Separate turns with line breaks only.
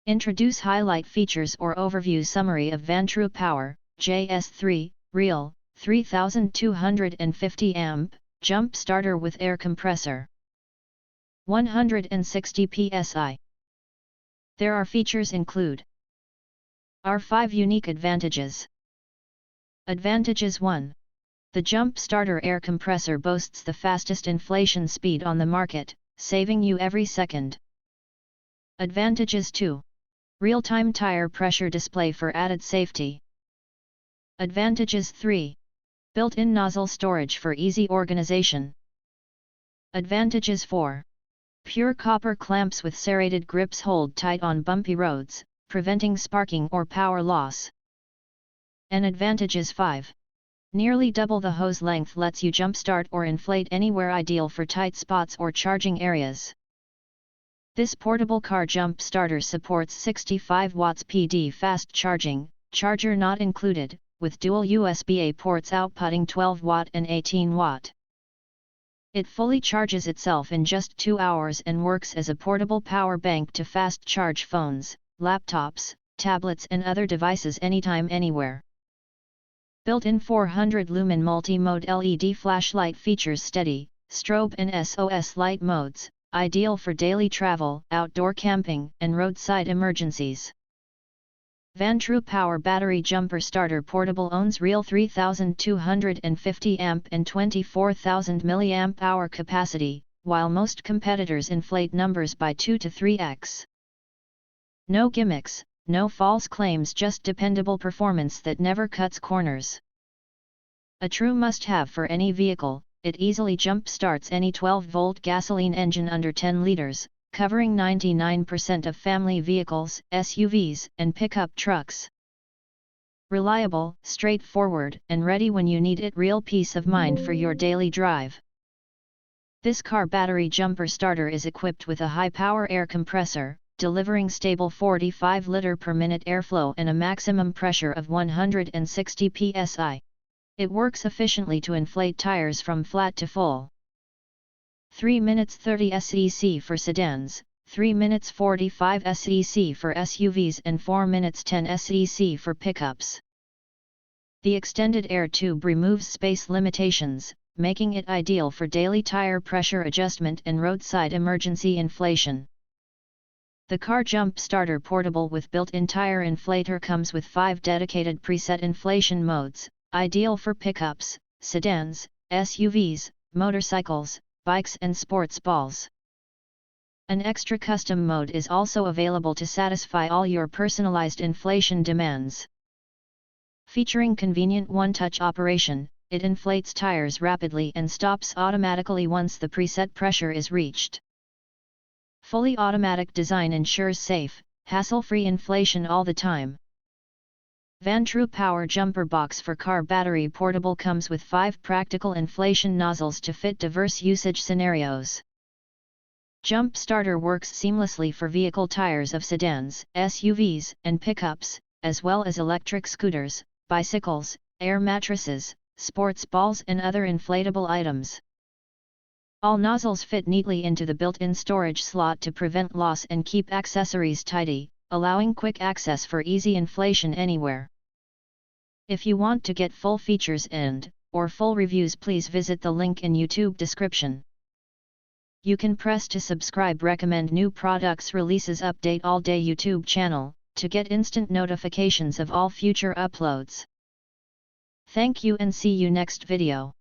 Introduce highlight features or overview summary of VANTRUE Power, JS3, Real, 3250 amp, jump starter with air compressor. 160 PSI. There are features include. Are 5 unique advantages. Advantages 1. The jump starter air compressor boasts the fastest inflation speed on the market, saving you every second. Advantages 2. Real-time tire pressure display for added safety. Advantages 3. Built-in nozzle storage for easy organization. Advantages 4. Pure copper clamps with serrated grips hold tight on bumpy roads, preventing sparking or power loss. And advantages 5. Nearly double the hose length lets you jumpstart or inflate anywhere, ideal for tight spots or charging areas. This portable car jump starter supports 65 watts PD fast charging, charger not included, with dual USB-A ports outputting 12 watt and 18 watt. It fully charges itself in just 2 hours and works as a portable power bank to fast charge phones, laptops, tablets and other devices anytime anywhere. Built-in 400 lumen multi-mode LED flashlight features steady, strobe and SOS light modes, ideal for daily travel, outdoor camping, and roadside emergencies. VANTRUE Power Battery Jumper Starter Portable owns real 3250 amp and 24,000 mAh capacity, while most competitors inflate numbers by 2 to 3x. No gimmicks, no false claims, just dependable performance that never cuts corners. A true must-have for any vehicle, it easily jump-starts any 12-volt gasoline engine under 10 liters, covering 99% of family vehicles, SUVs, and pickup trucks. Reliable, straightforward, and ready when you need it. Real peace of mind for your daily drive. This car battery jumper starter is equipped with a high-power air compressor, delivering stable 45 liter per minute airflow and a maximum pressure of 160 psi. It works efficiently to inflate tires from flat to full. 3 minutes 30 sec for sedans, 3 minutes 45 sec for SUVs and 4 minutes 10 sec for pickups. The extended air tube removes space limitations, making it ideal for daily tire pressure adjustment and roadside emergency inflation. The car jump starter portable with built-in tire inflator comes with 5 dedicated preset inflation modes, ideal for pickups, sedans, SUVs, motorcycles, bikes and sports balls. An extra custom mode is also available to satisfy all your personalized inflation demands. Featuring convenient one-touch operation, it inflates tires rapidly and stops automatically once the preset pressure is reached. Fully automatic design ensures safe, hassle-free inflation all the time. VANTRUE Power Jumper Box for Car Battery Portable comes with 5 practical inflation nozzles to fit diverse usage scenarios. Jump starter works seamlessly for vehicle tires of sedans, SUVs, and pickups, as well as electric scooters, bicycles, air mattresses, sports balls and other inflatable items. All nozzles fit neatly into the built-in storage slot to prevent loss and keep accessories tidy, allowing quick access for easy inflation anywhere. If you want to get full features or full reviews, please visit the link in YouTube description. You can press to subscribe, recommend new products releases, update all day YouTube channel, to get instant notifications of all future uploads. Thank you and see you next video.